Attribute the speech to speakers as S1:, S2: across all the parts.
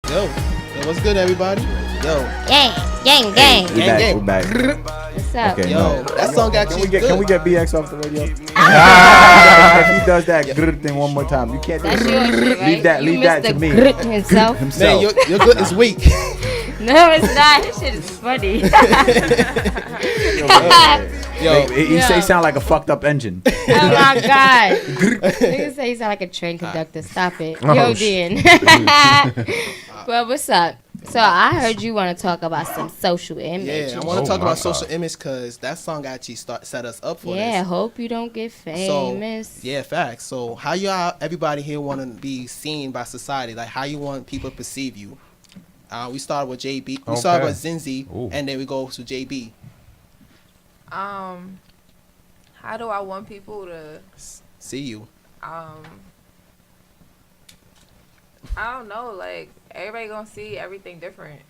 S1: Yo, what's good, everybody? Yo,
S2: Gang.
S3: We back.
S2: What's up?
S3: Okay,
S1: yo,
S3: no.
S1: that song actually good.
S3: Can we get BX off the radio? If he does that grr thing one more time, you can't do
S2: That's
S3: it.
S2: your shit, right?
S3: Leave that to me.
S2: Himself.
S1: Man, your good is weak.
S2: No, it's not. This shit is funny.
S1: Yo,
S3: He say sound like a fucked up engine.
S2: Oh my god. Niggas say he sound like a train conductor. Stop it. Yo, Dan. Well, what's up? So I heard you want to talk about some social image.
S1: yeah, I want to talk about social image because that song actually set us up for this.
S2: Yeah, hope you don't get famous.
S1: So, yeah, facts. So how y'all, everybody here want to be seen by society? Like how you want people to perceive you? We started with JB. We started with Zinzi, and then we go to JB.
S4: How do I want people to
S1: see you?
S4: I don't know, like everybody gonna see everything different.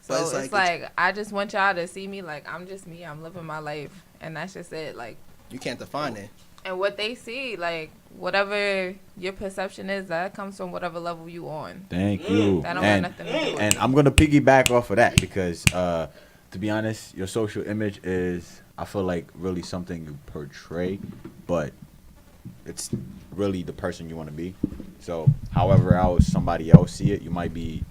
S4: So it's like I just want y'all to see me like I'm just me. I'm living my life, and that's just it. Like
S1: you can't define it.
S4: And what they see, like whatever your perception is, that comes from whatever level you on.
S3: Thank you.
S4: That don't have nothing to do with
S3: and I'm gonna piggyback off of that because to be honest, your social image is, I feel like, really something you portray, but it's really the person you want to be. So however else somebody else see it, you might be,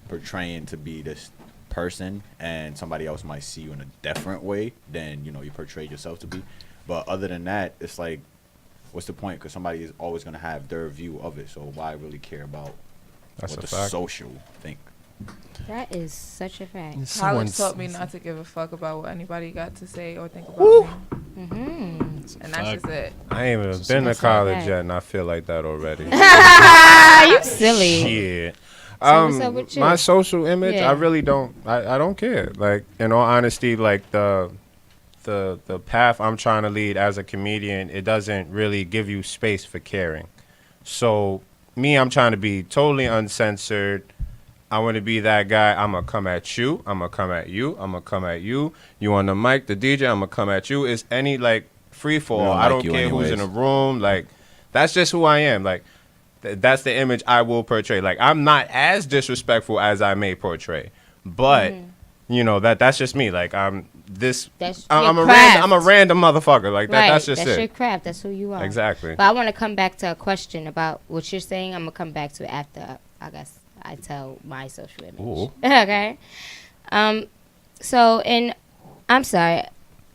S3: portraying to be this person, and somebody else might see you in a different way than, you portrayed yourself to be. But other than that, it's like, what's the point? Because somebody is always going to have their view of it. So why really care about what the social think?
S2: That is such a fact.
S4: College taught me not to give a fuck about what anybody got to say or think about me.
S2: Mm-hmm.
S4: And that's just it.
S5: I ain't even been to college yet, and I feel like that already.
S2: You silly.
S5: Shit.
S2: So what's up with you?
S5: My social image, I really don't. I don't care. Like, in all honesty, like the path I'm trying to lead as a comedian, it doesn't really give you space for caring. So me, I'm trying to be totally uncensored. I want to be that guy. I'm going to come at you. I'm going to come at you. I'm going to come at you. You on the mic, the DJ, I'm going to come at you. It's any, like, free for all. I don't care who's in the room. Like, that's just who I am. Like, that's the image I will portray. Like, I'm not as disrespectful as I may portray. But, that's just me. Like, I'm a random motherfucker. Like, that's just it.
S2: That's your craft. That's who you are.
S5: Exactly.
S2: But I want to come back to a question about what you're saying. I'm going to come back to it after, I guess, I tell my social image.
S5: Ooh.
S2: Okay. So, I'm sorry.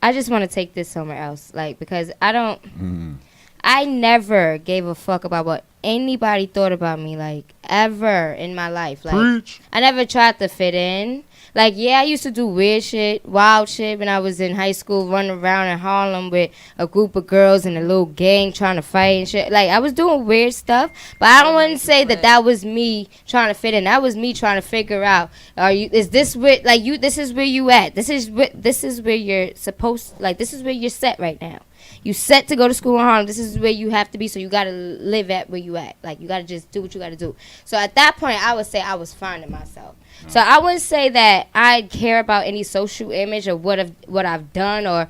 S2: I just want to take this somewhere else. Like, because I never gave a fuck about what anybody thought about me, like, ever in my life. Like,
S5: Preach.
S2: I never tried to fit in. Like, yeah, I used to do weird shit, wild shit when I was in high school, running around in Harlem with a group of girls in a little gang trying to fight and shit. Like, I was doing weird stuff, but I don't want to say that was me trying to fit in. That was me trying to figure out, is this where, like, this is where you at. This is where you're supposed, like, this is where you're set right now. You set to go to school in Harlem. This is where you have to be, so you got to live at where you at. Like, you got to just do what you got to do. So at that point, I would say I was finding myself. So I wouldn't say that I care about any social image or what I've done or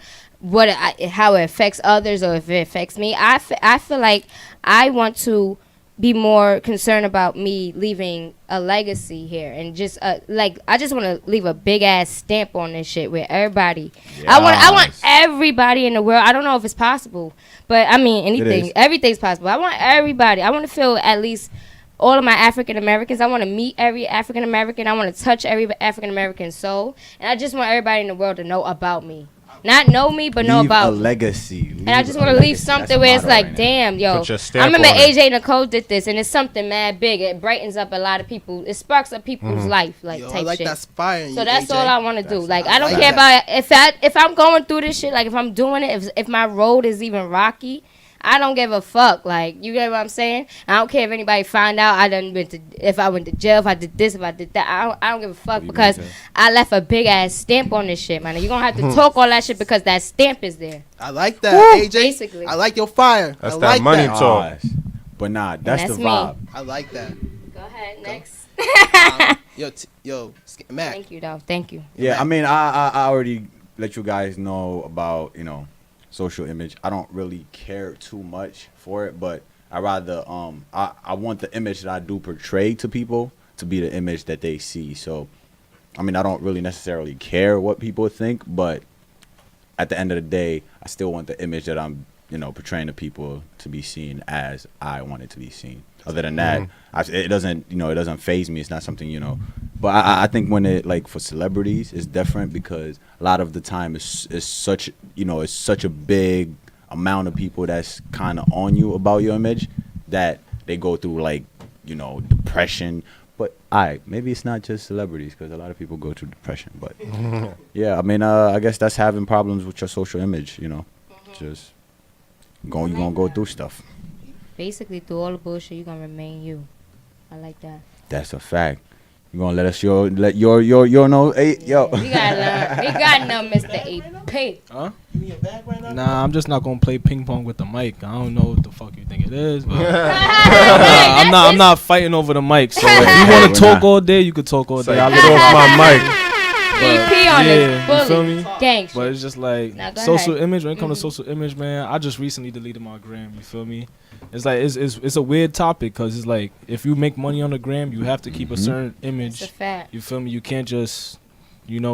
S2: how it affects others or if it affects me. I feel like I want to be more concerned about me leaving a legacy here and just I just want to leave a big ass stamp on this shit with everybody. Yes. I want everybody in the world. I don't know if it's possible, but I mean everything's possible. I want everybody. I want to feel at least all of my African Americans. I want to meet every African American. I want to touch every African American soul, and I just want everybody in the world to know about me. Not know me, but know about me.
S3: Legacy.
S2: And I just want to leave something where it's like, damn, yo. I remember AJ Nicole did this, and it's something mad big. It brightens up a lot of people. It sparks up people's life, like, type
S1: I like
S2: shit.
S1: That inspiring.
S2: So that's all I want to do. Like, I don't care about if I'm going through this shit. Like, if I'm doing it, if my road is even rocky, I don't give a fuck. Like, you get what I'm saying? I don't care if anybody find out if I went to jail, if I did this, if I did that. I don't give a fuck because I left a big ass stamp on this shit, man. You're going to have to talk all that shit because that stamp is there.
S1: I like that, AJ.
S2: Basically.
S1: I like your fire.
S5: That's
S1: I
S5: that
S1: like
S5: money
S1: that.
S5: talk.
S3: But nah, that's the
S2: me.
S3: vibe.
S1: I like that.
S2: Go ahead, next.
S1: Yo, Mac.
S2: Thank you, though. Thank you.
S3: Yeah,
S1: Mac.
S3: I mean, I already let you guys know about, social image. I don't really care too much for it, but I rather I want the image that I do portray to people to be the image that they see. So, I mean, I don't really necessarily care what people think, but at the end of the day, I still want the image that I'm, portraying to people to be seen as I want it to be seen. Other than that, it doesn't faze me. It's not something, But I think when it, like, for celebrities, it's different because a lot of the time it's such a big amount of people that's kind of on you about your image that they go through, like, depression. But maybe it's not just celebrities because a lot of people go through depression. But yeah, I mean, I guess that's having problems with your social image. Just you're gonna go through stuff.
S2: Basically, through all the bullshit, you're gonna remain you. I like that.
S3: That's a fact. You gonna let your know, hey, yo.
S2: We gotta know Mr. AP.
S6: Huh? Nah, I'm just not gonna play ping pong with the mic. I don't know what the fuck you think it is, but I'm not fighting over the mic. So if you want to talk all day, you could talk all day. I'll get off my mic.
S2: EP on this bully.
S6: You feel me?
S2: Gang.
S6: But it's just like social image. When it comes to social image, man, I just recently deleted my gram. You feel me? It's like it's a weird topic because it's like if you make money on the gram, you have to keep a certain image.
S2: It's a fact.
S6: You feel me? You can't just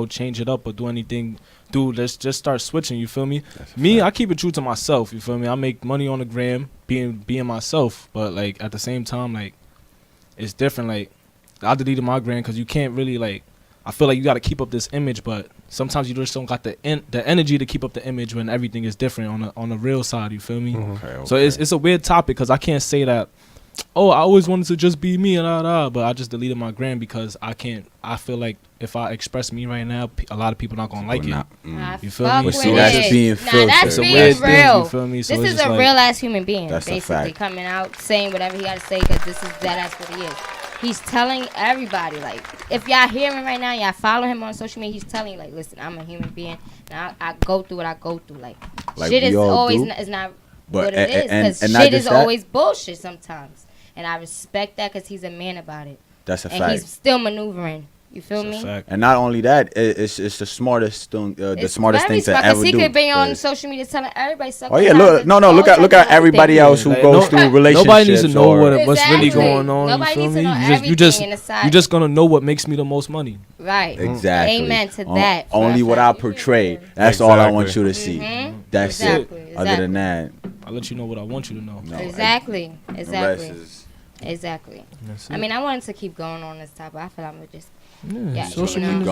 S6: change it up or do anything. Dude, let's just start switching. You feel me? Me, I keep it true to myself. You feel me? I make money on the gram, being myself. But like at the same time, like it's different. Like I deleted my gram because you can't really like. I feel like you got to keep up this image, but sometimes you just don't got the energy to keep up the image when everything is different on the real side. You feel me?
S3: Okay.
S6: So it's a weird topic because I can't say that. Oh, I always wanted to just be me but I just deleted my gram because I can't. I feel like if I express me right now, a lot of people not gonna like it. You feel me?
S3: So that's being filtered.
S2: That's
S6: being
S2: real.
S6: Thing, you feel me? So
S2: this is a real ass human being,
S3: fact.
S2: basically coming out saying whatever he got to say because that's what he is. He's telling everybody, like, if y'all hear him right now, y'all follow him on social media, he's telling you, like, listen, I'm a human being, and I go through what I go through. Like shit is always is not what it is, because shit is always bullshit sometimes. And I respect that because he's a man about it.
S3: That's a fact.
S2: And he's still maneuvering. You feel me?
S3: And not only that, it's the smartest thing, the smartest thing to ever do.
S2: He could be on social media telling everybody something.
S3: Oh yeah, look at everybody else who goes through relationships.
S6: Nobody needs to know what's really going on.
S2: Nobody
S6: you
S2: needs
S6: feel
S2: to know
S6: me?
S2: everything inside.
S6: You're just gonna know what makes me the most money.
S2: Right.
S3: Exactly.
S2: Amen to that.
S3: Only what I portray. That's all I want you to see. That's it. Other than that,
S6: I'll let you know what I want you to know.
S2: Exactly.
S6: I
S2: mean, I wanted to keep going on this topic. I feel like I'm just.
S6: Social image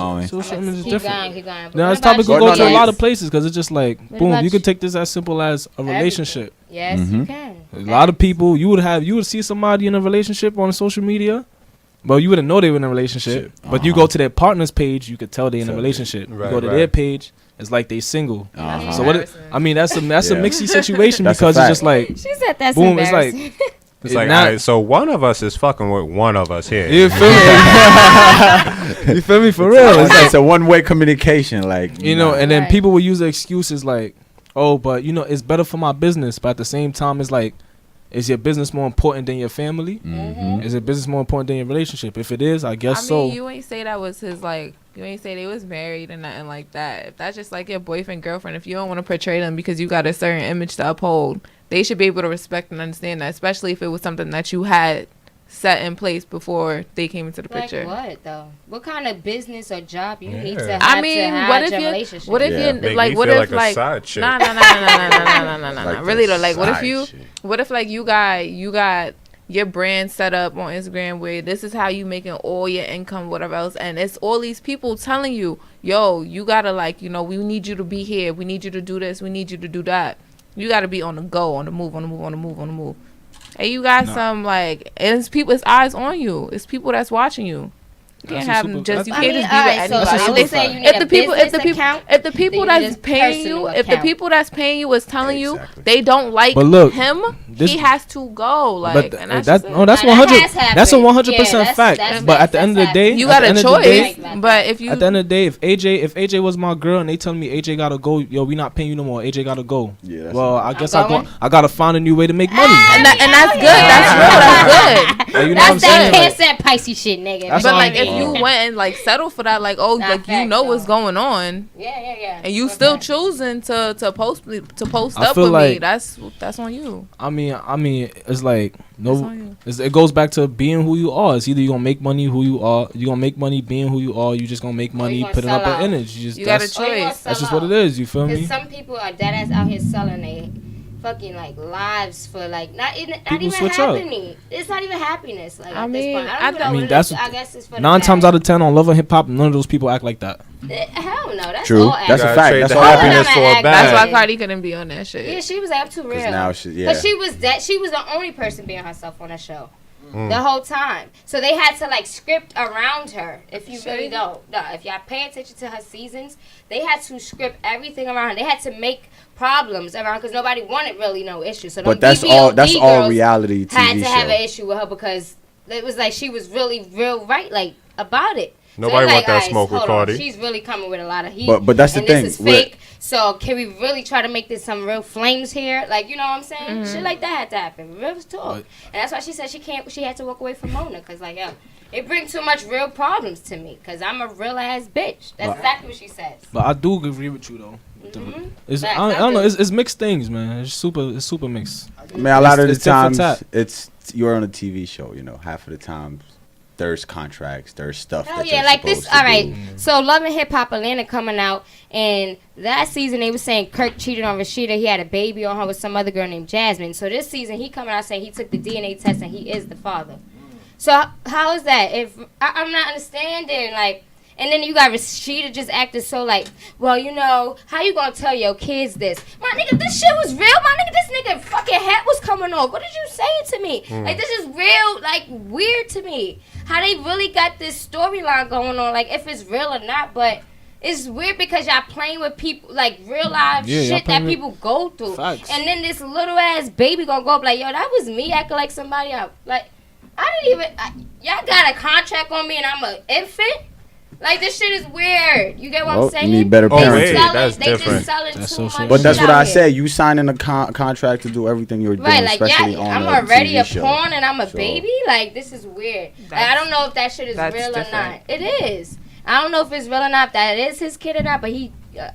S6: is different.
S2: Keep going.
S6: Now, this topic will go to a lot of places because it's just like, boom, you could take this as simple as a relationship.
S2: Yes, you can.
S6: A lot of people, you would see somebody in a relationship on social media, but you wouldn't know they were in a relationship. But you go to their partner's page, you could tell they're in a relationship. You go to their page, it's like they single. So that's a mixy situation because it's just like,
S2: she said that's
S6: boom, it's like.
S5: It's like, all right, so one of us is fucking with one of us here.
S6: You feel me? You feel me? For real.
S3: It's a one-way communication, like.
S6: And then people will use the excuses like, oh, but, it's better for my business. But at the same time, it's like, is your business more important than your family? Mm-hmm. Is your business more important than your relationship? If it is, I guess so.
S4: You ain't say that was his, like, you ain't say they was married and nothing like that. If that's just like your boyfriend, girlfriend, if you don't want to portray them because you got a certain image to uphold, they should be able to respect and understand that, especially if it was something that you had set in place before they came into the picture.
S2: Like what though? What kind of business or job you need to have? I mean,
S4: what if you like? What if like? No. Really though, like, what if like you got your brand set up on Instagram where this is how you making all your income, whatever else, and it's all these people telling you, yo, you gotta like, we need you to be here, we need you to do this, we need you to do that. You gotta be on the go, on the move. Hey, you got some like, and it's eyes on you. It's people that's watching you. You can't have them just. You can't just be with anybody. If the people that's paying you, is telling you they don't like him, he has to go. Like,
S6: that's 100. That's a 100% fact. But at the end of the day,
S4: you got a choice. But if you
S6: at the end of the day, if AJ was my girl and they tell me AJ gotta go, yo, we not paying you no more. AJ gotta go. Yeah. Well, I guess I gotta find a new way to make money.
S4: And that's good. That's real. That's good.
S2: That's that cancer Pisces shit, nigga.
S4: But like, if and you went and like settled for that, like, oh,
S2: Nah,
S4: like, you
S2: facts,
S4: know
S2: though.
S4: what's going on,
S2: Yeah.
S4: and you
S2: For
S4: still
S2: facts.
S4: choosing to post
S6: I
S4: up
S6: feel
S4: with me.
S6: like-
S4: That's on you.
S6: I mean, it's like
S4: That's on you.
S6: it goes back to being who you are. It's either you gonna make money who you are, you gonna make money being who you are. You just gonna make money,
S2: gonna
S6: putting
S2: sell
S6: up
S2: out.
S6: an image.
S4: You got a
S6: that's,
S4: choice.
S6: that's just what it is. You feel
S2: Because
S6: me?
S2: some people are dead ass out here selling they fucking like lives for like not even
S6: switch up.
S2: happening. It's not even happiness. Like
S4: I
S2: at
S4: mean,
S2: this point.
S4: I
S2: I don't
S6: I
S2: know
S6: mean,
S2: what
S6: that's
S2: it is. I guess it's for the
S6: 9 times
S2: bag.
S6: out of 10 on Love and Hip Hop, none of those people act like that.
S2: Hell no, that's
S3: True.
S2: all
S3: That's a
S2: acting.
S3: fact.
S5: trade
S3: That's
S5: the
S3: all
S5: happiness
S2: I'm
S5: for a
S2: acting.
S5: bag.
S4: That's why
S2: Yeah.
S4: Cardi couldn't be on that shit.
S2: Yeah, she was like, I'm too real.
S3: now
S2: Because she was the only person being herself on that show.
S5: Mm.
S2: The whole time. So they had to like script around her. If you really don't. No, if y'all pay attention to her seasons, they had to script everything around her. They had to make problems around because nobody wanted really no issues. So
S3: But
S2: them
S3: that's all.
S2: BBOD
S3: That's all
S2: girls
S3: reality
S2: had
S3: TV
S2: to have an
S3: show.
S2: issue with her because it was like she was really real right like about it.
S5: Nobody
S2: it's
S5: want that
S2: alright,
S5: smoke with
S2: hold on,
S5: Cardi.
S2: She's really coming with a lot of heat.
S3: But that's the
S2: and
S3: thing,
S2: This is
S3: with-
S2: fake. So can we really try to make this some real flames here? Like, you know what I'm saying? Shit like that had to happen. Real talk. And that's why she said she had to walk away from Mona because like, yo, it brings too much real problems to me because I'm a real ass bitch. That's exactly what she says.
S6: But I do agree with you though. It's,
S2: Facts,
S6: I don't know.
S2: do.
S6: It's mixed things, man. It's super mixed.
S3: Man, a lot of the
S6: It's tit for
S3: times
S6: tat.
S3: it's you're on a TV show. You know, half of the times there's contracts, there's stuff.
S2: Oh
S3: that
S2: yeah,
S3: you're
S2: like this.
S3: supposed to
S2: All right,
S3: do.
S2: so Love and Hip Hop Atlanta coming out, and that season they were saying Kirk cheated on Rashida. He had a baby on her with some other girl named Jasmine. So this season he coming out saying he took the DNA test and he is the father. So how is that? If I'm not understanding, like, and then you got Rashida just acting so like, well, you know, how you gonna tell your kids this? My nigga, this shit was real. My nigga, this nigga fucking hat was coming off. What did you saying to me? Like, this is real, like, weird to me. How they really got this storyline going on, like, if it's real or not, but it's weird because y'all playing with people, like, real life
S6: Yeah, y'all
S2: shit that
S6: playing with
S2: people go through.
S6: facts.
S2: And then this little ass baby gonna go up like, yo, that was me acting like somebody else. Like, I didn't even, y'all got a contract on me and I'm an infant? Like, this shit is weird. You get what
S3: Well,
S2: I'm saying?
S3: you need better
S5: Oh, wait,
S3: parenting.
S5: that's
S2: they
S5: different.
S2: just selling
S6: That's
S2: too
S6: social-
S2: much
S3: But that's
S2: shit
S3: what I
S2: out here.
S3: said. You signing a contract to do everything you're doing,
S2: Right, like,
S3: especially
S2: yeah,
S3: on
S2: I'm
S3: a
S2: already
S3: TV
S2: a
S3: show.
S2: pawn and I'm a
S3: So-
S2: baby. Like, this is weird. Like, I don't know if that shit is
S4: that's
S2: real or
S4: different.
S2: not. It is. I don't know if it's real or not. If that is his kid or not. But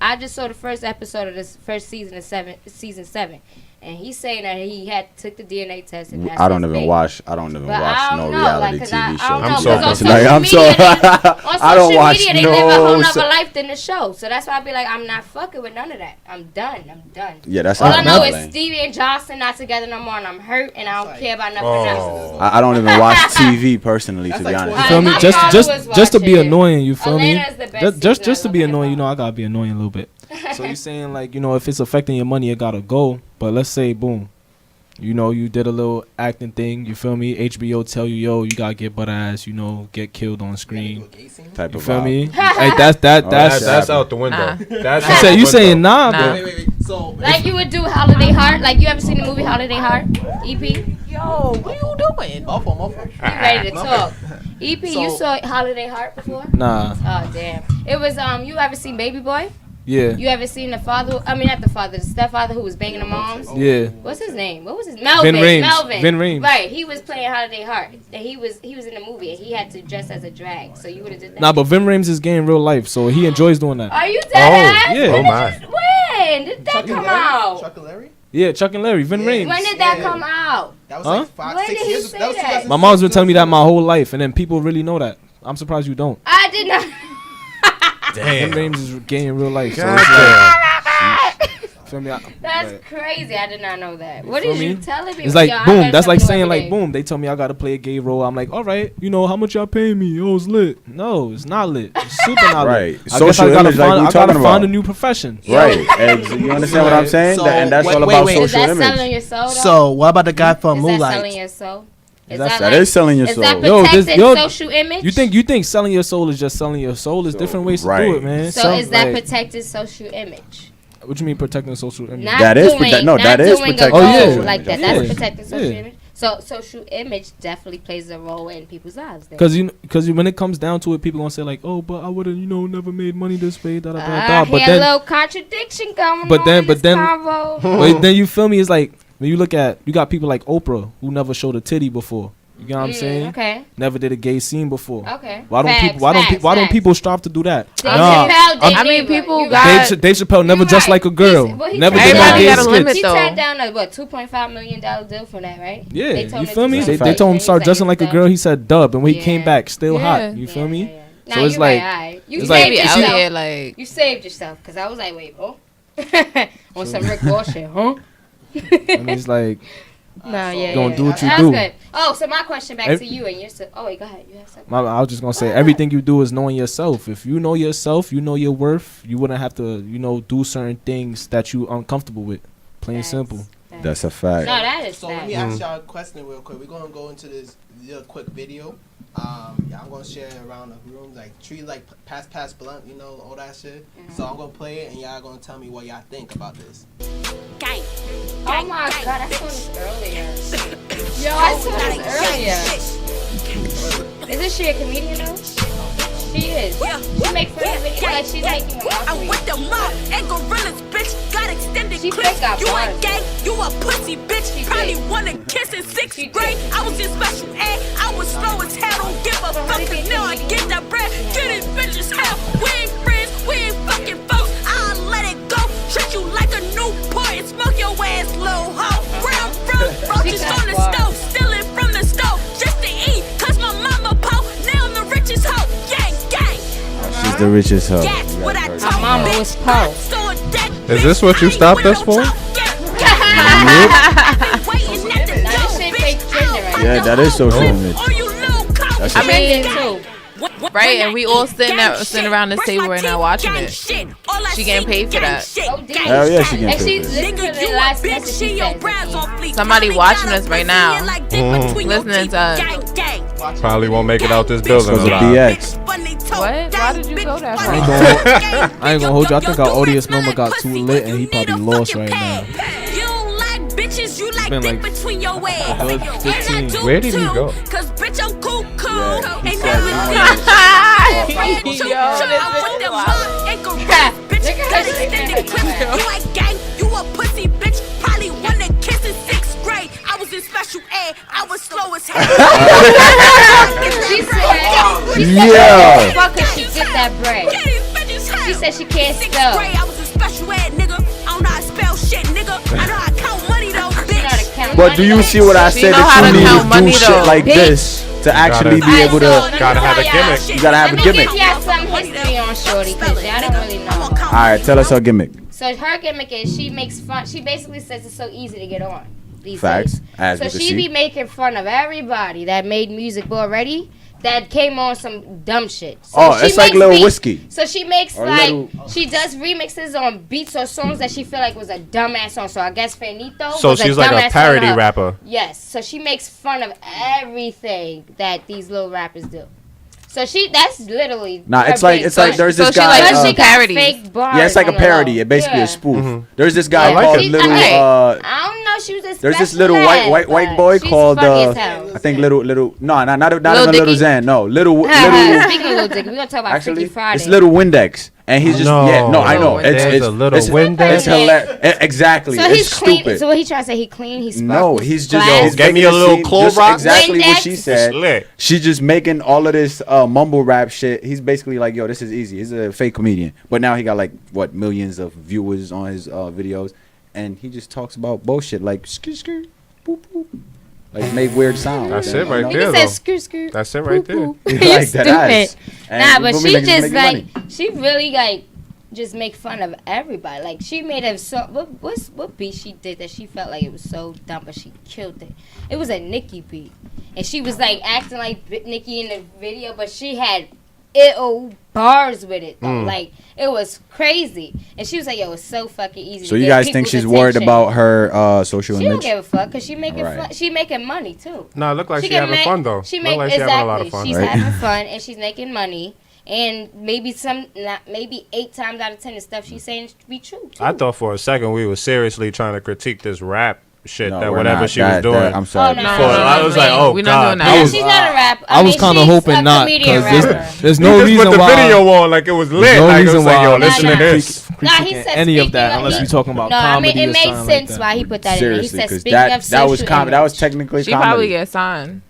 S2: I just saw the first episode of this first season of season 7, and he's saying that he took the DNA test. And that's
S3: I don't
S2: his
S3: even
S2: baby.
S3: watch. I
S2: But
S3: no
S2: I don't
S3: reality
S2: know, like,
S3: TV
S2: 'cause
S3: shows.
S2: I don't
S5: I'm
S2: know,
S5: so
S2: 'cause on
S5: confused.
S2: social
S3: Like, I'm
S2: media,
S3: so.
S2: on
S3: I don't
S2: social
S3: watch
S2: media, they live a whole
S3: no.
S2: nother life than the show. So that's why I be like, I'm not fucking with none of that. I'm done.
S3: Yeah, that's
S2: All
S3: how
S2: I know is
S3: playing.
S2: Stevie and Johnson not together no more, and I'm hurt, and I don't care about nothing else.
S5: Oh.
S3: I don't even watch TV personally, to
S1: That's
S3: be
S1: like
S3: honest.
S2: I-
S6: You feel me?
S2: my
S6: Just
S2: father was
S6: just to be
S2: watching.
S6: annoying. You feel me?
S2: Atlanta's the best
S6: Just
S2: season
S6: to be
S2: of Love and
S6: annoying.
S2: Hip
S6: You know,
S2: Hop.
S6: I gotta be annoying a little bit. So you saying like, you know, if it's affecting your money, it gotta go. But let's say, boom, you know, you did a little acting thing. You feel me? HBO tell you, yo, you gotta get butt ass. You know, get killed on screen.
S3: Type
S6: You
S3: of
S6: feel
S3: vibe.
S6: me? Like that's
S5: That's
S3: That's
S5: out the window.
S4: Nah.
S5: That's
S6: You
S5: out
S6: say
S5: the
S6: you saying
S5: window.
S6: nah,
S4: Nah.
S6: but
S1: Wait. So
S2: Like you would do Holiday Heart. Like you ever seen the movie Holiday Heart? EP?
S4: Yo, what are you doing?
S1: muffle.
S2: You ready to talk? EP, you
S1: So-
S2: saw Holiday Heart before?
S6: nah,
S2: Oh damn! It was You ever seen Baby Boy?
S6: yeah,
S2: You ever seen the father? I mean, not the father, the stepfather who was banging the moms.
S6: yeah.
S2: What's his name? What was his Melvin?
S6: Rames.
S2: Melvin.
S6: Vin Rames.
S2: Right. He was playing Holiday Heart. And he was in the movie and he had to dress as a drag. So you would have did that.
S6: Nah, but Vin Rames is gay in real life, so he enjoys doing that.
S2: Are you dead
S5: Oh,
S2: ass?
S6: yeah.
S5: Oh my.
S2: When did that come out?
S1: Chuck and Larry?
S6: Yeah, Chuck and Larry, Vin
S1: Yeah.
S6: Rames.
S2: When did that
S1: Yeah.
S2: come out?
S1: That was
S6: Huh?
S1: like 5,
S2: When
S1: 6
S2: did he
S1: years
S2: say
S1: That was
S2: that?
S1: 2006.
S6: My mom's been telling me that my whole life, and then people really know that. I'm surprised you don't.
S2: I did not.
S6: Vin Rames is gay in real life, so
S5: God
S6: it's
S5: damn.
S6: like, feel me?
S2: That's
S6: Like,
S2: crazy. I did not know that. What
S6: feel
S2: is you
S6: me?
S2: telling me?
S6: it's like
S2: Yo, I
S6: boom.
S2: gotta
S6: That's
S2: tell
S6: like
S2: you
S6: saying
S2: every
S6: like
S2: day.
S6: boom. They tell me I gotta play a gay role. I'm like, all right, you know how much y'all paying me? Oh, it's lit. No, it's not lit. It's super not
S3: Right.
S6: lit. I guess
S3: Social
S6: I gotta
S3: image like
S6: find.
S3: we
S6: I gotta
S3: talking
S6: find
S3: about.
S6: a new profession.
S3: Right. And you understand what I'm saying?
S1: So,
S3: And that's
S1: wait,
S3: all
S1: wait,
S3: about
S1: wait.
S2: Is
S3: social
S2: that selling
S3: image.
S2: your soul? Though?
S1: So what about the guy from
S2: is that selling
S1: Moonlight?
S2: your soul? Is
S6: That's-
S3: That is selling your
S2: Is
S3: soul.
S2: that
S6: Yo, this-
S2: protecting
S6: yo,
S2: social image?
S6: You think selling your soul is just selling your soul? There's
S3: So,
S6: different ways to
S3: right.
S6: do it, man.
S2: So
S6: Some,
S2: is that
S6: like,
S2: protected social image?
S6: what you mean protecting social image?
S2: Not
S3: That is
S2: doing,
S3: no,
S2: not
S3: that is
S2: doing
S3: protecting
S2: a goal
S6: social
S2: like
S3: image.
S2: that.
S6: Yeah.
S2: That's protecting social
S6: Yeah.
S2: image. So social image definitely plays a role in people's lives. then.
S6: Because when it comes down to it, people gonna say like, oh, but I would have never made money this way. Da da da
S2: I
S6: da. But
S2: hear a
S6: then,
S2: little contradiction going
S6: but
S2: on
S6: then-
S2: in
S6: but
S2: this
S6: then-
S2: convo.
S6: but then you feel me? It's like when you look at you got people like Oprah who never showed a titty before. You You know what I'm saying?
S2: Okay.
S6: Never did a gay scene before.
S2: Okay.
S6: Why don't people strive to do that?
S4: I mean, people got
S6: Dave Chappelle never dressed like a girl. Never did
S4: everybody
S6: no
S4: got a
S6: gay
S4: limit
S6: skits.
S2: He
S4: though.
S2: turned down a $2.5 million deal for that, right?
S6: Yeah,
S2: They told
S6: you
S2: him
S6: feel
S2: to
S6: me?
S2: do
S6: They told him
S2: it.
S6: start
S2: He
S6: dressing
S2: said
S6: like a
S2: he's
S6: girl. He said dub, and when he
S2: Yeah.
S6: came back, still
S4: Yeah.
S6: hot. You feel me?
S2: Yeah.
S6: So
S2: Nah,
S6: it's
S2: you
S6: like-
S2: right, alright. You
S6: it's
S2: saved
S6: like-
S4: be out
S2: yourself.
S4: here like
S2: You saved yourself, because I was like, wait, oh. On some Rick Ross shit, huh?
S6: I mean, it's like
S2: Nah, yeah.
S6: Gonna
S2: yeah.
S6: do what you
S2: That
S6: do.
S2: was good. Oh, so my question back to you and your oh wait, go ahead. You have something.
S6: I was just gonna say everything you do is knowing yourself. If you know yourself, you know your worth. You wouldn't have to, do certain things that you uncomfortable with. Plain
S2: Facts.
S6: simple.
S2: Facts.
S3: That's a fact.
S2: No, that is
S1: So
S2: fact.
S1: let me ask y'all a question real quick. We're gonna go into this little quick video. Yeah, I'm gonna share it around the room, like treat like pass blunt, all that shit. So I'm gonna play it, and y'all gonna tell me what y'all think about this.
S2: Oh my god, I saw this earlier. Yo, I saw this earlier. Isn't she a comedian though? She is. She makes fun of it like she's making a mockery.
S7: I'm with the mob and gorillas, bitch. Got extended
S2: She
S7: clips.
S2: got
S7: You
S2: bars.
S7: a gang, you a pussy, bitch.
S2: She
S7: Probably
S2: did.
S7: wanna kiss in sixth
S2: She
S7: grade.
S2: did.
S7: I was in special ed. I was slow as hell. Don't give a fuck.
S2: did
S7: Cause
S2: they
S7: now I
S2: comedian?
S7: get that bread. Get these bitches hell. We ain't friends. We ain't fucking folks. I'll let it go. Treat you like a Newport and smoke your ass, low hoe. Where I'm from, roaches
S2: got
S7: on the
S2: bars.
S7: stove. Stealing from the stove just to eat. Cause my mama po. Now I'm the richest hoe. Gang, gang.
S3: She's the richest hoe.
S7: That's what I told
S2: mama
S7: bitch.
S2: was po.
S7: So that
S5: Is this what you stopped us for?
S2: Now this shit fake trending right
S3: Yeah, that is social image.
S7: That's
S4: I mean,
S2: too.
S4: right, and we all sitting around this table right now watching it. She getting paid for that.
S3: Hell yeah, she
S2: And
S3: getting
S2: she
S3: paid for
S2: listen to the last message she said.
S4: Somebody watching us right now. Listening to us.
S5: Probably won't make it out this building
S3: Because of
S5: alive.
S3: DX.
S4: What? Why did you go that far?
S6: I ain't gonna hold you. I think our audience member got too lit and he probably lost right now.
S7: You don't like bitches, you like
S6: been
S7: dick
S6: like
S7: between your
S6: good
S7: ass.
S6: 15.
S5: Where did he go?
S7: Cause bitch, I'm cool.
S3: Yeah, he
S7: Ain't
S3: said
S7: never
S3: he
S7: been
S4: Yo, this is wild.
S7: Bitch, got extended clips. You ain't gang, you a pussy bitch. Probably wanna kiss in sixth grade. I was in special ed, I was slow as hell.
S2: She said,
S3: Yeah.
S2: fuck her, she get that bread. She said she can't spell.
S7: I was in special ed, nigga. I don't know how to spell shit, nigga. I know how to count money though,
S2: She know how to
S7: bitch.
S2: count
S3: But
S2: money,
S3: do you
S2: though.
S3: see what I
S4: She
S3: said
S4: know how
S3: that
S4: to
S3: you need
S4: count
S3: to
S4: money,
S3: do shit
S4: though.
S3: like
S2: Bitch.
S3: this to actually be
S2: Alright,
S3: able
S2: so
S3: to?
S2: let me
S5: Gotta
S2: know
S5: have a
S2: how
S5: gimmick.
S2: y'all-
S3: You gotta have a
S2: Let me
S3: gimmick.
S2: give y'all some history on Shorty, because y'all don't really know.
S3: All right, tell us her gimmick.
S2: So her gimmick is she makes fun. She basically says it's so easy to get on these
S3: Facts,
S2: days.
S3: as
S2: So
S3: we can
S2: she
S3: see.
S2: be making fun of everybody that made music already that came on some dumb shit. So
S3: Oh,
S2: she
S3: it's like
S2: makes
S3: Lil
S2: beats-
S3: Whiskey.
S2: So she makes
S3: Or
S2: like
S3: Lil-
S2: she does remixes on beats or songs that she feel like was a dumbass song. So I guess Fanito.
S5: So
S2: was
S5: she's
S2: a
S5: like a
S2: dumbass
S5: parody
S2: on her.
S5: rapper.
S2: Yes. So she makes fun of everything that these little rappers do. So that's literally.
S3: Nah,
S2: her
S3: it's like
S2: big
S3: there's
S2: thing.
S3: this
S4: So she
S3: guy.
S4: like
S2: Plus she got
S4: parodies.
S2: fake bars
S3: Yeah, it's like a
S2: on the
S3: parody.
S2: low.
S3: It basically
S2: Yeah.
S3: a spoof.
S5: Mhm.
S3: There's this guy
S2: Yeah,
S3: called
S2: she's-
S3: little.
S2: okay.
S3: Uh,
S2: I don't know. She was a
S3: there's this
S2: special
S3: little
S2: ed,
S3: white
S2: but
S3: boy
S2: she's
S3: called
S2: funny as hell.
S3: I think little no, not
S2: Lil
S3: even little
S2: Dicky?
S3: Zan. No, little.
S2: Speaking of Lil Dicky, we're gonna talk about
S3: Actually,
S2: Freaky Friday.
S3: it's little Windex, and he's just
S5: No.
S3: I know.
S4: There's
S3: It's
S5: a little
S3: it's,
S5: Windex?
S3: It's hilarious. Exactly.
S2: So
S3: it's
S2: he's clean.
S3: stupid.
S2: So what he trying to say? He clean. He's
S3: No, he's just
S2: glass.
S3: he's
S5: Get me
S3: making
S5: a little
S3: scene
S5: Clorox.
S3: just exactly what she
S2: Windex.
S3: said.
S5: Lit.
S3: She's just making all of this mumble rap shit. He's basically like, yo, this is easy. He's a fake comedian, but now he got like what millions of viewers on his videos, and he just talks about bullshit like skr skr, boop boop, like make weird sounds.
S5: That's
S3: and,
S5: it right
S3: you know?
S5: there.
S2: He
S5: though.
S2: said screw screw.
S5: That's it right there.
S2: You
S3: Like that ass.
S2: stupid.
S3: And
S2: Nah,
S3: you
S2: but
S3: feel me?
S2: she
S3: Niggas
S2: just
S3: making
S2: like
S3: money.
S2: she really like just make fun of everybody. Like she made a so what beat she did that she felt like it was so dumb, but she killed it. It was a Nicki beat, and she was like acting like Nicki in the video, but she had bars with it though. Like it was crazy, and she was like, "Yo, it's so fucking easy."
S3: So
S2: to
S3: you
S2: get
S3: guys think
S2: people's
S3: she's worried
S2: attention."
S3: about her social
S2: She don't
S3: image?
S2: give a fuck because she making
S3: Alright.
S2: fun. She making money too.
S5: No, it looked like she
S2: can
S5: having
S2: make-
S5: fun though.
S2: She
S5: Look
S2: make
S5: like she
S2: exactly.
S5: having a lot of fun.
S2: She's
S3: Right.
S2: having fun and she's making money. And maybe maybe 8 times out of 10 the stuff she's saying be true too.
S5: I thought for a second we were seriously trying to critique this rap shit
S3: No,
S5: that
S3: we're
S5: whatever
S3: not.
S5: she was doing.
S3: I'm sorry.
S2: Oh, no,
S5: For- I was like, oh
S4: We're not
S5: god.
S4: doing that.
S2: Yeah,
S6: was-
S2: she's not a rapper.
S6: I was kind of
S2: she's
S6: hoping
S2: a
S6: not
S2: comedian
S6: because
S2: rapper.
S6: there's
S5: You
S6: no
S5: just
S6: reason
S5: put the
S6: why.
S5: video on like it was lit.
S6: There's no
S5: like, it
S6: reason
S5: was like,
S6: why
S5: yo,
S6: I'm
S5: listen to
S2: not
S5: this.
S6: critiquing
S2: he said
S6: any of
S2: speaking
S6: that
S2: of-
S6: unless we talking about
S2: No, I
S6: comedy
S2: mean, it
S6: or
S2: makes
S6: something
S2: sense
S6: like that.
S2: why he put that in there. He
S3: Seriously,
S2: said
S3: because
S2: speaking of
S3: that was
S2: social
S3: comedy. That was
S2: image.
S3: technically
S4: She
S3: comedy.
S4: probably get signed.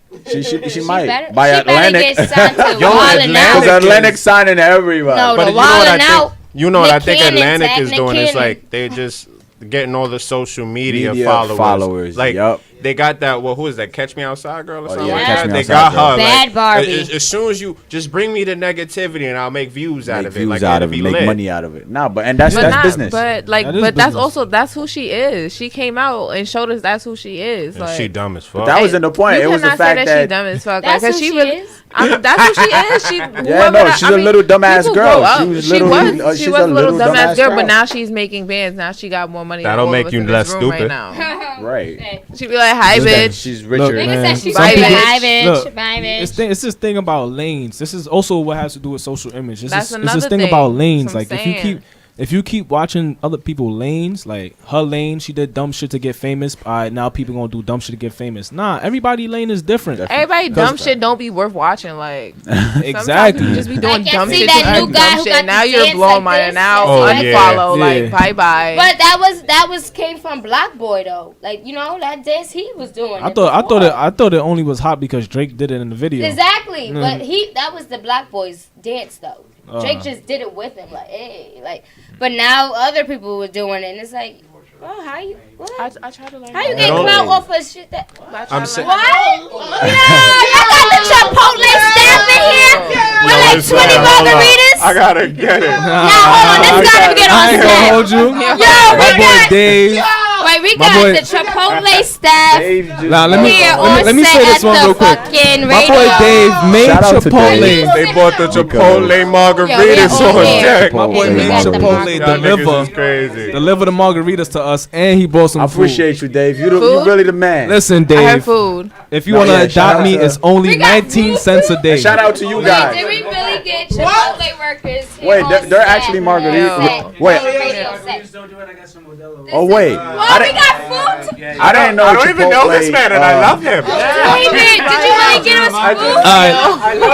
S3: She might
S2: better,
S3: by
S2: she better
S3: Atlantic.
S2: get signed to
S5: Yo,
S2: Wildin'
S5: Atlantic
S2: Out.
S3: Because Atlantic signing everybody.
S2: No,
S5: But
S2: the
S5: you know what I
S2: Wildin' Out.
S5: think? You know what I
S2: Nick
S5: think
S2: Cannon,
S5: Atlantic
S2: tag
S5: is
S2: Nick
S5: doing? It's
S2: Cannon.
S5: like they're just getting all the social media,
S3: Media
S5: followers. Like
S3: yup.
S5: they got that. Well, who is that? Catch Me Outside girl or something
S3: yeah,
S5: like
S3: Catch
S5: that.
S3: Me
S5: They
S3: Outside
S5: got
S3: girl.
S5: her.
S2: Bad
S5: like,
S2: Barbie.
S5: As soon as you just bring me the negativity and I'll make views out
S3: Make
S5: of it.
S3: views
S5: Like
S3: out
S5: it'll
S3: of it,
S5: be
S3: make
S5: lit.
S3: money out of it. Nah, but that's
S4: But
S3: business.
S4: But like,
S6: That is
S4: but that's
S6: business.
S4: also that's who she is. She came out and showed us that's who she is.
S5: And
S4: Like
S5: she dumb as fuck.
S3: That wasn't the point.
S4: You
S3: It was the
S4: cannot say
S3: fact
S4: that
S3: that
S4: she dumb as fuck.
S2: That's
S4: like,
S2: who
S4: she
S2: she
S4: really,
S2: is.
S4: that's who she is. She
S3: Yeah, no, she's a little dumbass
S4: people
S3: girl.
S4: grow up.
S3: She was
S4: She
S3: little-
S4: was
S3: she's
S4: a
S3: a
S4: little
S3: little
S4: dumbass
S3: dumbass
S4: girl,
S3: girl.
S4: but now she's making bands. Now she got more money. than
S5: That'll
S4: all
S5: make
S4: of us
S5: you
S4: in
S5: less
S4: this room
S5: stupid.
S4: right now.
S3: right.
S4: She be like, "Hi, bitch."
S3: She's
S6: Look,
S3: richer.
S2: Nigga
S6: man,
S2: said she
S6: some
S2: bye
S6: people-
S2: bitch.
S6: Look,
S2: Bye bitch.
S6: It's this thing about lanes. This is also what has to do with social image. It's
S4: That's
S6: this thing
S4: another
S6: about
S4: thing.
S6: lanes.
S4: That's
S6: Like
S4: what I'm
S6: if you keep watching other people lanes, like her lane, she did dumb shit to get famous. All right, now people gonna do dumb shit to get famous. Nah, everybody lane is different.
S4: Everybody dumb shit don't be worth watching. Like sometimes
S6: Exactly.
S4: you just be doing
S2: I can
S4: dumb
S2: see
S4: shit.
S2: that
S4: to
S2: new
S4: do
S2: guy
S4: dumb
S2: who
S4: shit.
S2: got
S4: Now
S2: the
S4: you're
S2: dance
S4: blowing
S2: like
S4: mine,
S2: this.
S4: and now
S5: Oh, yeah.
S4: unfollow.
S6: Yeah.
S4: Like bye bye.
S2: But that was came from Black Boy though. Like, you know, that dance he was doing.
S6: I thought it only was hot because Drake did it in the video.
S2: Exactly.
S6: Mm.
S2: But that was the Black Boy's dance though. Drake just did it with him, like, hey, like. But now other people were doing it, and it's like, well, how you? What?
S4: I try to learn.
S2: How you
S4: that.
S2: get
S5: don't-
S2: clout off of shit that?
S5: I'm saying.
S2: What? Yeah, y'all got the Chipotle staff in here with like 20 margaritas.
S5: I gotta get it.
S2: Now hold on, this gotta get
S6: I
S2: on
S6: ain't gonna
S2: snap.
S6: hold you.
S2: Yo,
S6: My boy Dave.
S2: Wait, we
S6: My
S2: got
S6: boy-
S2: the Chipotle staff
S3: Dave just-
S6: Nah, let me
S2: here
S6: let me
S2: on
S6: say
S2: set
S6: this
S2: at
S6: one
S2: the
S6: real quick.
S2: fucking
S6: My boy
S2: radio.
S6: Dave made
S3: Shout out to
S6: Chipotle.
S3: Dave.
S5: They bought the Chipotle margaritas
S2: Yo, we
S5: on
S2: here.
S5: deck.
S6: My boy
S3: Chipotle.
S6: made
S2: got the
S6: Chipotle
S2: margaritas.
S5: Y'all niggas
S6: deliver
S5: is crazy.
S6: the margaritas to us, and he bought some
S3: I
S6: food.
S3: appreciate you, Dave. You
S4: Food?
S3: really the man.
S6: Listen,
S4: I have
S6: Dave,
S4: food.
S6: if you
S3: No,
S6: wanna
S3: yeah, shout
S6: adopt
S3: out
S6: me,
S3: to-
S6: it's only
S2: We got
S6: 19
S2: food?
S6: cents a day.
S3: Shout out to you
S2: Wait,
S3: guys.
S2: did we really get Chipotle workers here
S3: Wait,
S2: on
S3: they're
S2: set?
S3: actually margaritas.
S2: Set.
S3: Wait.
S2: Radio set.
S3: Oh wait.
S2: Well, we got food.
S3: I didn't know.
S5: I don't even know this
S3: Chipotle,
S5: man, and I love him.
S2: David, did you really get us food?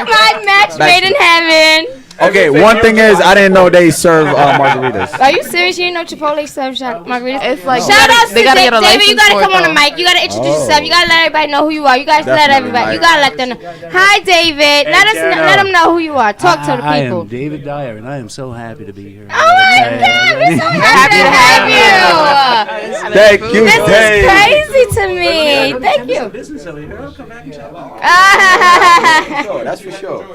S2: My match made in heaven.
S3: Okay, one thing is I didn't know they serve margaritas.
S2: Are you serious? You didn't know Chipotle serves margaritas?
S4: It's like
S2: Shout out to
S4: they gotta get a
S2: David. You
S4: license
S2: gotta
S4: for
S2: come
S4: it,
S2: on the
S4: though.
S2: mic. You gotta introduce
S3: Oh.
S2: yourself. You gotta let everybody know who you are. You guys let
S3: Definitely,
S2: everybody. You
S3: Mike.
S2: gotta let them know. Hi, David. Let them know who you are. Talk to the
S8: I
S2: people.
S8: am David Dyer, and I am so happy to be here.
S2: Oh my God, we're so happy to have you.
S3: Thank you,
S2: This is
S3: Dave.
S2: crazy to me. Thank you.
S8: Business over here. I'll come back and chat.
S3: Sure, that's for sure.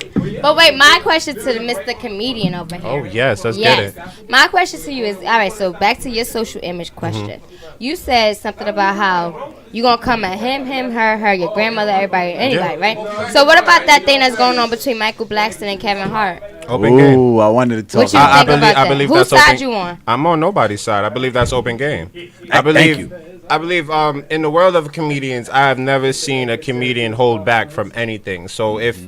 S2: But wait, my question to the Mr. Comedian over here.
S5: Oh yes, let's get it.
S2: My question to you is, all right, so back to your social image question. You said something about how you going to come at him, her, your grandmother, everybody, anybody, right? So what about that thing that's going on between Michael Blackson and Kevin Hart?
S5: Open game.
S3: Ooh, I wanted to talk.
S2: What you
S3: about
S2: think about that?
S5: believe
S2: Whose
S5: that's
S2: side
S5: open.
S2: you on?
S5: I'm on nobody's side. I believe that's open game.
S3: Thank
S5: I believe in the world of comedians, I have never seen a comedian hold back from anything. So if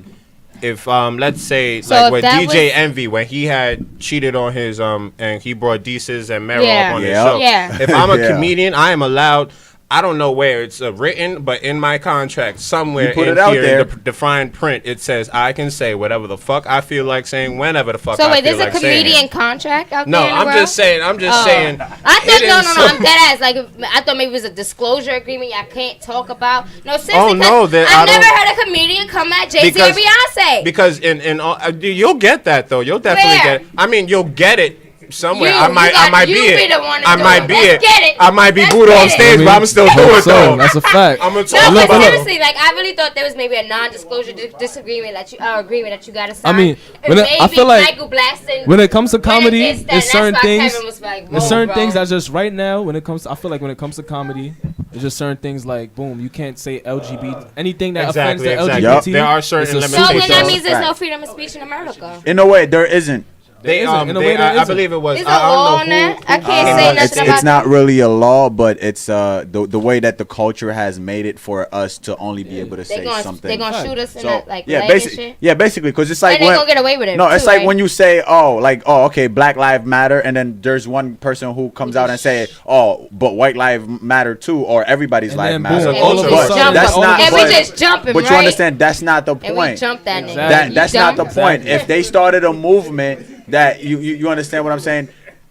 S5: let's say
S2: So
S5: like
S2: if
S5: with
S2: that
S5: DJ
S2: was-
S5: Envy when he had cheated on his and he brought Deezus and Mero
S2: Yeah.
S5: up on his
S3: Yeah.
S5: show.
S2: Yeah.
S5: If I'm a
S3: Yeah.
S5: comedian, I am allowed. I don't know where it's written, but in my contract somewhere
S3: You put
S5: in
S3: it out
S5: here
S3: there.
S5: in the defined print, it says I can say whatever the fuck I feel like saying, whenever the fuck
S2: So
S5: I
S2: wait,
S5: feel
S2: there's a
S5: like saying.
S2: comedian contract out
S5: No,
S2: there in the
S5: I'm
S2: world?
S5: just saying. I'm just
S2: Oh.
S5: saying.
S2: I thought
S5: it
S2: no,
S5: is
S2: I'm dead ass. Like I thought maybe it was a disclosure agreement I can't talk about. No, seriously,
S5: Oh, no,
S2: 'cause
S5: I
S2: I've never
S5: don't-
S2: heard a comedian come at Jay-Z or
S5: Because-
S2: Beyonce.
S5: Because in all, you'll get that though. You'll definitely
S2: Where?
S5: get it. I mean, you'll get it somewhere.
S2: You-
S5: I
S2: you
S5: might
S2: got-
S5: be
S2: you
S5: it.
S2: be the one to
S5: I
S2: do
S5: might
S2: it.
S5: be
S2: Let's
S5: it.
S2: get it.
S5: I might be
S2: Let's
S5: booed
S2: get
S5: on
S2: it.
S5: stage, but I'm still do it
S6: So,
S5: though.
S6: that's a fact.
S5: I'm gonna
S2: No,
S5: talk
S2: but
S5: about it.
S2: seriously, like I really thought there was maybe a non-disclosure disagreement that you agreement that you got to sign.
S6: I mean,
S2: And
S6: when I
S2: maybe
S6: feel like
S2: Michael Blackson
S6: when it comes to comedy,
S2: went against that,
S6: there's
S2: and
S6: certain
S2: that's why
S6: things.
S2: Kevin was like,
S6: There's
S2: "Whoa,
S6: certain
S2: bro."
S6: things that just right now when it comes to, I feel like when it comes to comedy, there's just certain things like boom, you can't say LGBT anything that offends
S5: Exactly,
S6: the
S5: exactly.
S6: LGBT.
S5: There are certain
S6: it's a
S2: So then
S5: limitations.
S2: that
S6: superstar.
S2: means there's no
S3: Fact.
S2: freedom of speech in America.
S3: In a way, there isn't.
S5: They,
S6: There isn't. In a way,
S5: they,
S6: there
S5: I
S6: isn't.
S5: believe it was.
S2: Is it
S5: I
S2: law
S5: don't
S2: on
S5: know
S2: that?
S5: who.
S2: I can't say nothing
S3: It's
S2: about
S3: not really a law, but it's the way that the culture has made it for us to only be able to say
S2: They're
S3: something.
S2: gonna shoot us in
S3: So
S2: the like
S3: yeah,
S2: leg and
S3: basically,
S2: shit.
S3: yeah, basically, because it's like
S2: And they
S3: when
S2: gonna get away with it.
S3: no, it's
S2: too,
S3: like
S2: right?
S3: when you say okay, Black Lives Matter, and then there's one person who comes out and say but White Lives Matter too, or everybody's
S6: And
S3: life
S6: then
S3: matter.
S6: boom,
S2: And
S6: all
S2: we
S6: of a
S2: just
S6: sudden,
S2: jump
S3: that's
S2: him.
S3: not-
S2: And
S3: but-
S2: we just jump him,
S3: But you
S2: right?
S3: understand that's not the
S2: And we
S3: point.
S2: jump that nigga.
S6: Exactly.
S3: That's
S2: You
S3: not the
S2: dumb?
S3: point. If they started a movement that you understand what I'm saying,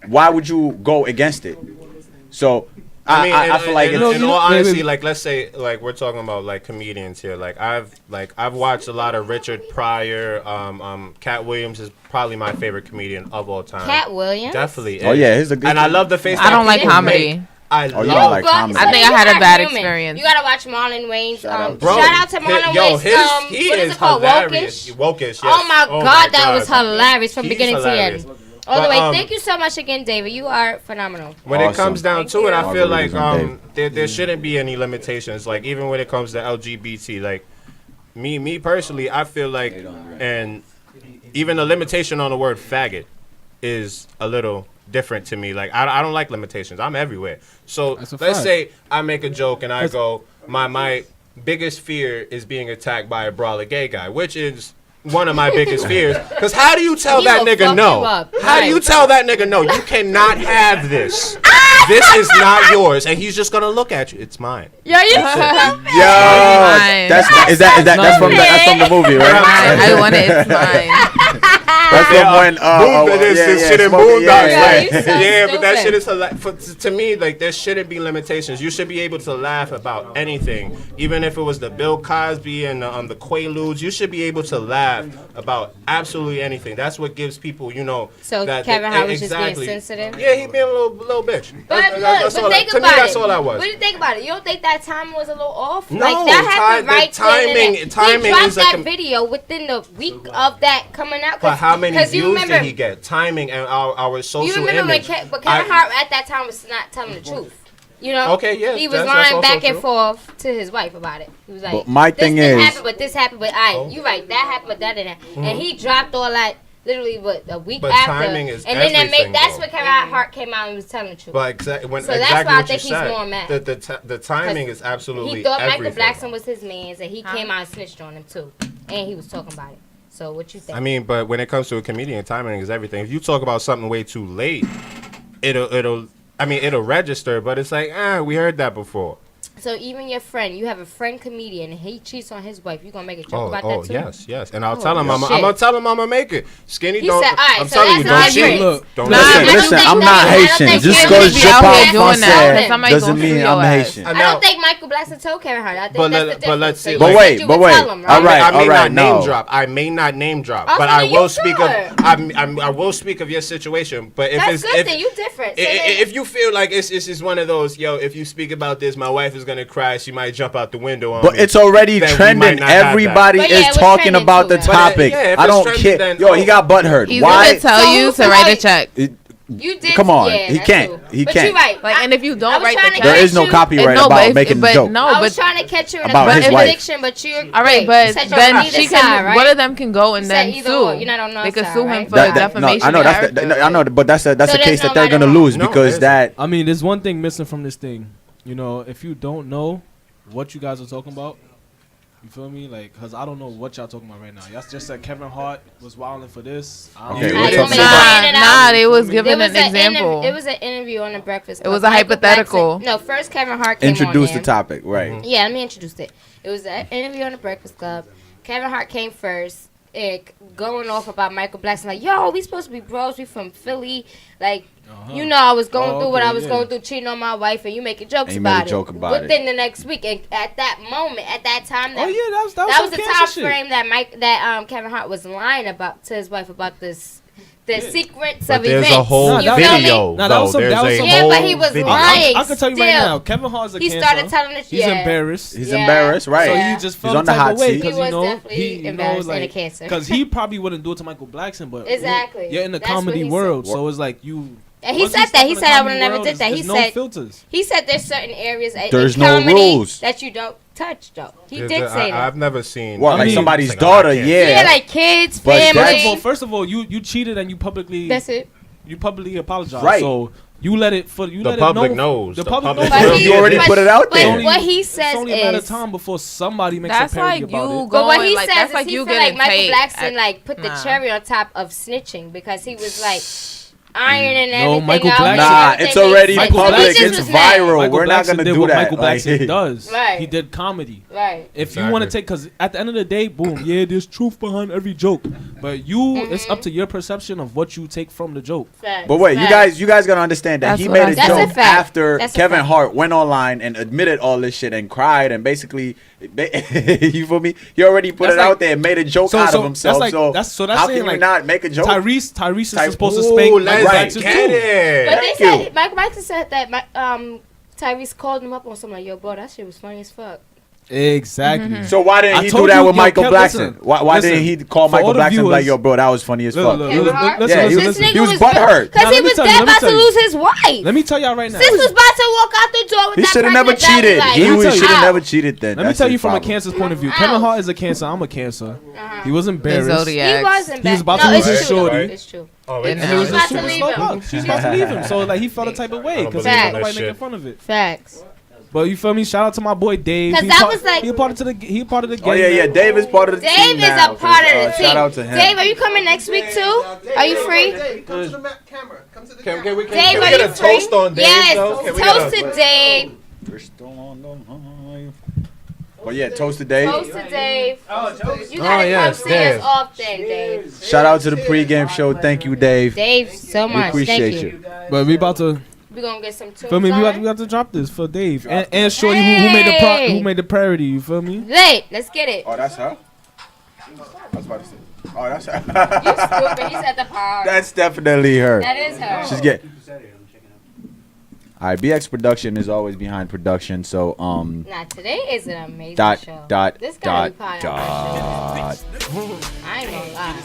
S3: why would you go against it? So I feel like
S5: in
S3: it's,
S5: all honesty, like let's say like we're talking about like comedians here. Like I've watched a lot of Richard Pryor. Cat Williams is probably my favorite comedian of all time.
S2: Cat Williams?
S5: Definitely.
S3: Oh yeah, he's a good.
S5: And I love the face.
S4: I don't like
S5: people
S4: comedy.
S5: make. I love.
S3: You don't like
S2: But-
S3: comedy.
S4: I think I had a bad experience.
S2: You gotta watch Marlon Wayne's.
S3: Shout
S5: Bro,
S2: shout out to Marlon
S5: yo,
S2: Wayne's.
S5: he
S2: what
S5: is
S2: is it called?
S5: hilarious.
S2: Wokish.
S5: Wokish, yes.
S2: Oh my God, that was hilarious from
S5: He's
S2: beginning
S5: hilarious.
S2: to end. All the
S5: But,
S2: way. Thank you so much again, David. You are phenomenal.
S5: When it
S3: Awesome.
S5: comes down to it, I feel like
S3: Margaritas and
S5: there shouldn't be any limitations. Like even when it comes to LGBT, like me personally, I feel like, and even the limitation on the word faggot is a little different to me. Like I don't like limitations. I'm everywhere. So
S6: That's a
S5: let's
S6: fact.
S5: say I make a joke and I go, my biggest fear is being attacked by a brawler gay guy, which is one of my biggest fears. Because how do you tell
S2: He
S5: that
S2: will
S5: nigga
S2: fuck
S5: no?
S2: you up.
S5: How do you
S2: Right.
S5: tell that nigga no? You cannot have this. This is not yours, and he's just gonna look at you. It's mine.
S2: Yeah, you.
S3: Yo,
S4: Mine.
S3: that's from the movie, right?
S4: I want it. It's mine.
S3: That's from when
S5: This shit in
S3: Smoking,
S5: Boondocks,
S2: Yeah,
S5: right?
S2: you so
S5: Yeah, but that
S2: stupid.
S5: shit is to me like there shouldn't be limitations. You should be able to laugh about anything, even if it was the Bill Cosby and the Quaaludes. You should be able to laugh about absolutely anything. That's what gives people,
S2: So
S5: that
S2: Kevin Hart was
S5: exactly.
S2: just being sensitive.
S5: Yeah, he being a little bitch.
S2: But
S5: That's
S2: look,
S5: all
S2: but think
S5: to me,
S2: about
S5: that's
S2: it.
S5: all I was.
S2: What do you think about it? You don't think that timing was a little off?
S5: No,
S2: like that happened
S5: the
S2: right
S5: timing-
S2: then.
S5: timing
S2: he dropped
S5: is a
S2: that
S5: com-
S2: video within the week of that coming out.
S5: But how many
S2: 'cause you
S5: views
S2: remember,
S5: did he get? Timing and our social
S2: You remember
S5: image.
S2: but Kevin Hart at that time was not telling the truth. You know?
S5: Okay, yes,
S2: He was
S5: that's
S2: lying
S5: also
S2: back and
S5: true.
S2: forth to his wife about it. He was like,
S3: But my thing
S2: this
S3: is-
S2: happened, but this happened, but you right, that happened, but that didn't happen. And he dropped all that literally a week
S5: But
S2: after.
S5: timing is
S2: and then
S5: everything,
S2: that's
S5: though.
S2: when Kevin Hart came out and was telling the truth.
S5: But exactly
S2: So that's
S5: exactly
S2: why I
S5: what
S2: think
S5: you
S2: he's
S5: said.
S2: more mad.
S5: The timing is absolutely
S2: He thought
S5: everything.
S2: Michael Blackson was his man's, and he came out and snitched on him too, and he was talking about it. So what you think?
S5: I mean, but when it comes to a comedian, timing is everything. If you talk about something way too late, it'll register. But it's like, we heard that before.
S2: so even your friend, you have a friend comedian, and he cheats on his wife. You gonna make a joke about that too?
S5: yes, and I'll tell him I'm
S2: shit.
S5: gonna tell him I'm gonna make it. Skinny,
S2: He
S5: don't.
S2: said, alright,
S5: I'm
S2: so
S5: telling you,
S2: that's
S5: don't
S2: the
S5: cheat.
S6: difference.
S5: Don't
S2: Nah,
S5: listen.
S2: I don't
S3: Listen,
S2: think
S3: I'm
S2: that-
S3: not
S2: I don't
S3: Haitian.
S2: think
S3: Just
S2: he
S3: because
S2: would
S3: je
S2: be out
S3: parle
S2: here doing that.
S3: français
S4: Somebody
S3: doesn't
S4: gonna
S3: mean
S4: sue
S3: I'm
S4: your ass.
S3: Haitian.
S2: I don't think Michael Blackson told Kevin Hart. I think
S5: But
S2: that's
S5: let-
S2: the
S5: but let's
S2: difference.
S5: see,
S2: So
S5: like-
S2: you
S3: But
S2: said
S3: wait,
S2: you
S3: but
S2: would
S3: wait.
S2: tell him, right?
S3: All right,
S5: I may not
S3: no.
S5: name drop. I may not name drop,
S2: Oh,
S5: but
S2: so
S5: I
S2: then
S5: will
S2: you
S5: speak
S2: good.
S5: of. I will speak of your situation. But if
S2: That's
S5: it's
S2: good.
S5: if,
S2: Then you different. So
S5: if you feel like it's just one of those, if you speak about this, my wife is gonna cry. She might jump out the window on
S3: But
S5: me.
S3: it's already
S5: then we might
S3: trending.
S5: not have that.
S3: Everybody
S2: But yeah,
S3: is
S2: it was
S3: talking
S2: trending
S3: about
S2: too,
S3: the
S2: man.
S3: topic.
S5: But yeah, if
S3: I
S5: it's
S3: don't
S5: trending,
S3: care.
S5: then-
S3: Yo, he got butthurt.
S4: He's
S3: Why?
S4: gonna tell you to write a check.
S2: you did.
S3: Come on,
S2: yeah,
S3: he
S2: that's
S3: can't.
S2: true.
S3: He
S2: but
S3: can't.
S2: you're right.
S4: Like, and if you
S2: I
S4: don't
S2: was
S4: write
S2: trying
S4: the
S2: to
S4: check,
S3: There is no
S2: you-
S3: copyright
S4: no,
S3: about
S4: but if-
S3: making the
S4: but
S3: joke.
S4: no,
S2: I was
S4: but
S2: trying to catch you in
S3: About
S2: a
S3: his
S2: good
S3: wife.
S2: prediction, but you're
S4: all right,
S2: you
S4: but
S2: said you're
S4: then
S2: on
S4: she
S2: either
S4: can.
S2: side, right?
S4: One of them can go and
S2: You
S4: then
S2: said either
S4: sue.
S2: or. You're not on no
S4: They could
S2: side,
S4: sue him
S2: right?
S4: for
S3: No,
S4: defamation.
S3: I know
S4: of
S3: that's
S4: character.
S3: I know, but that's a
S2: So
S3: case
S2: there's
S3: that
S2: no
S3: they're
S2: right or
S3: gonna
S2: wrong.
S3: lose
S5: No,
S3: because
S5: there
S3: that.
S6: I mean, there's one thing missing from this thing. If you don't know what you guys are talking about, you feel me? Like, cause I don't know what y'all talking about right now. Y'all just said Kevin Hart was wilding for this. I don't
S3: Okay,
S6: know.
S3: we're
S2: You want me
S3: talking
S2: to
S3: about-
S2: plan it out?
S4: Nah, they was
S2: There
S4: giving
S2: was
S4: an example.
S2: It was an interview on the Breakfast Club.
S4: It was a
S2: Michael
S4: hypothetical.
S2: Blackson- No, first Kevin Hart came
S3: Introduce
S2: on
S3: the
S2: there.
S3: topic, right?
S2: Yeah, let me introduce it. It was an interview on the Breakfast Club. Kevin Hart came first, going off about Michael Blackson, like, yo, we supposed to be bros. We from Philly. Like, you know, I was going through what I was going through, cheating on my wife, and you making jokes
S3: And you made a
S2: about
S3: joke
S2: it.
S3: about it.
S2: Within the next week, and at that moment, at that time,
S6: Oh yeah, that was
S2: that was
S6: some
S2: the
S6: cancer
S2: time
S6: shit.
S2: frame that Kevin Hart was lying about to his wife about this. The secrets
S5: But
S2: of
S5: there's
S2: events.
S5: a whole
S6: Nah,
S2: You feel me?
S5: video.
S6: Nah, that was
S5: though.
S6: some- that was
S5: There's a
S6: some-
S2: Yeah,
S5: whole
S2: but he was
S5: video.
S2: lying.
S6: I can tell you right
S2: Still.
S6: now, Kevin Hart's a
S2: He
S6: cancer.
S2: started telling us,
S6: He's
S2: yeah.
S6: embarrassed.
S3: He's
S2: Yeah.
S3: embarrassed, right?
S6: So
S2: Yeah.
S6: he just
S3: He's
S6: felt
S3: on the
S6: type
S3: hot
S6: of way
S3: seat.
S6: because
S2: He was definitely embarrassed and a cancer.
S6: because he probably wouldn't do it to Michael Blackson, but
S2: Exactly.
S6: you're in the
S2: That's what
S6: comedy
S2: he
S6: world,
S3: said.
S6: so it's like you.
S2: And he
S6: once
S2: said
S6: you
S2: that.
S6: step
S2: He
S6: in the
S2: said I would
S6: comedy
S2: have never
S6: world,
S2: did that. He
S6: there's no
S2: said
S6: filters.
S2: he said there's certain areas
S3: There's
S2: in
S3: no
S2: comedy
S3: rules.
S2: that you don't touch though. He
S5: There's
S2: did
S5: a-
S2: say that.
S5: I've never seen.
S3: What,
S6: I
S3: like
S6: mean-
S3: somebody's
S5: Like,
S3: daughter?
S5: I can't.
S3: Yeah.
S2: Yeah, like kids,
S3: But
S2: family.
S6: First of all, you cheated and you publicly
S2: That's it.
S6: apologized.
S3: Right.
S6: So you let it
S5: The
S6: let
S5: public
S6: it know.
S5: knows.
S6: The
S5: The
S6: public
S5: public
S6: knows.
S3: knows. You already put it out there.
S2: But what he says
S6: it's only a matter of
S2: is,
S6: time before somebody makes
S4: That's
S6: a parody
S4: like
S6: about
S4: you
S6: it.
S2: but what
S4: going,
S2: he
S4: like,
S2: says
S4: that's
S2: is
S4: like
S2: he
S4: you
S2: feel like
S4: getting
S2: Michael
S4: paid
S2: Blackson
S4: at-
S2: like put the
S4: Nah.
S2: cherry on top of snitching because he was like, iron and
S6: No,
S2: everything
S6: Michael
S2: out.
S6: Blackson-
S3: Nah,
S2: Everything
S3: it's already
S2: makes sense.
S6: Michael
S3: public.
S2: Blackson
S3: It's
S2: was mad.
S3: viral.
S6: Michael
S3: We're not
S6: Blackson
S3: gonna
S6: did
S3: do
S6: what
S3: that.
S6: Michael Blackson
S3: Like,
S6: does.
S2: Right.
S6: He did comedy.
S2: Right.
S6: If you want to take, because at the end of the day, boom, yeah, there's truth behind every joke, but it's up to your perception of what you take from the joke.
S2: Facts.
S3: But wait,
S2: Facts.
S3: you guys gotta understand that
S4: That's
S3: he
S4: what
S3: made
S4: I
S3: a
S4: said.
S3: joke
S2: That's a fact.
S3: after
S2: That's a
S3: Kevin
S2: fact.
S3: Hart went online and admitted all this shit and cried and basically, you feel me? He already put
S6: That's
S3: it
S6: like-
S3: out there and made a joke out of himself.
S6: That's
S3: how
S6: saying
S3: can you
S6: like
S3: not make a joke?
S6: Tyrese is supposed to
S5: Ooh,
S6: spank
S5: let's
S6: Michael
S3: right.
S6: Blackson
S5: get
S6: too.
S5: it.
S2: But they
S3: Thank you.
S2: said Michael Blackson said that Tyrese called him up on something like, yo, bro, that shit was funny as fuck.
S6: Exactly.
S3: So why didn't
S6: I
S3: he
S6: told
S3: do that
S6: you,
S3: with
S6: yo,
S3: Michael
S6: Kev,
S3: Blackson?
S6: listen,
S3: Why
S6: listen.
S3: didn't he call
S6: For
S3: Michael
S6: all the
S3: Blackson like,
S6: viewers-
S3: yo, bro, that was funny as fuck?
S2: Kevin Hart?
S6: Listen,
S3: Yeah,
S6: listen,
S3: he
S6: listen.
S3: was- he was butthurt.
S2: Because
S6: Now,
S2: he
S6: let me
S2: was
S6: tell you,
S2: dead
S6: let me
S2: about to
S6: tell you.
S2: lose his wife.
S6: Let me tell y'all right now.
S2: Sis was about to walk out the door with
S3: He
S2: that
S3: should have never
S2: pregnant belly,
S3: cheated.
S2: like,
S3: He
S2: I'm
S3: should have
S2: out.
S3: never cheated then.
S6: Let me
S3: That's
S6: tell
S3: his
S6: you from a
S3: problem.
S6: cancer's point of view.
S2: Out.
S6: Kevin Hart is a cancer. I'm a cancer. He wasn't
S4: They
S6: embarrassed.
S4: Zodiac.
S2: He wasn't
S6: He was
S2: bad.
S6: about to
S2: No,
S6: lose
S2: it's
S6: his
S2: true.
S6: shorty.
S2: It's true.
S5: Oh,
S4: And
S5: and
S4: he
S5: he
S4: was
S5: was
S2: about to
S6: She was
S2: leave
S6: slow
S2: him.
S6: up. She was about to leave him. So like he felt a type of way
S5: I don't
S6: because
S5: believe in that
S6: nobody
S5: shit.
S6: making fun of it.
S2: Facts.
S6: But you feel me? Shout out to my boy Dave.
S2: 'Cause
S6: He
S2: that
S6: part-
S2: was like-
S6: he a part of the gang.
S3: Oh yeah, Dave is part of the team
S2: Dave is
S3: now.
S2: a part of the team.
S3: Shout out to him.
S2: Dave, are you coming next week too? Are you free?
S1: Dave, come to the camera. Come to the camera.
S5: Can we
S2: Dave,
S5: get
S2: are you
S5: a
S2: free?
S5: toast on Dave,
S2: Yes,
S5: though? Can we
S2: toast
S5: get a-
S2: to Dave.
S3: We're still on the line. But yeah, toast to Dave.
S2: Toast to Dave. You
S5: Oh,
S2: gotta
S5: yes,
S2: come see
S5: Dave.
S2: us often, Dave.
S3: Shout out to the pregame show. Thank you, Dave.
S2: Dave, so
S3: We
S2: much.
S3: appreciate
S2: Thank
S3: you.
S6: But we about to
S2: We gonna get some tunes
S6: feel me. We
S2: on.
S6: got to drop this for Dave and Shorty who made the
S2: Hey.
S6: who made the parody. You feel me?
S2: Wait, let's get it.
S3: Oh, that's her? I was about to say. Oh, that's
S2: You
S3: her.
S2: stupid. He said the power.
S3: That's definitely her.
S2: That is her.
S3: She's getting. All right, BX Production is always behind production, so
S2: Nah, today is an amazing
S3: dot
S2: show.
S3: dot
S2: This gotta
S3: dot
S2: be part of my
S3: dot.
S2: show. I ain't gonna lie.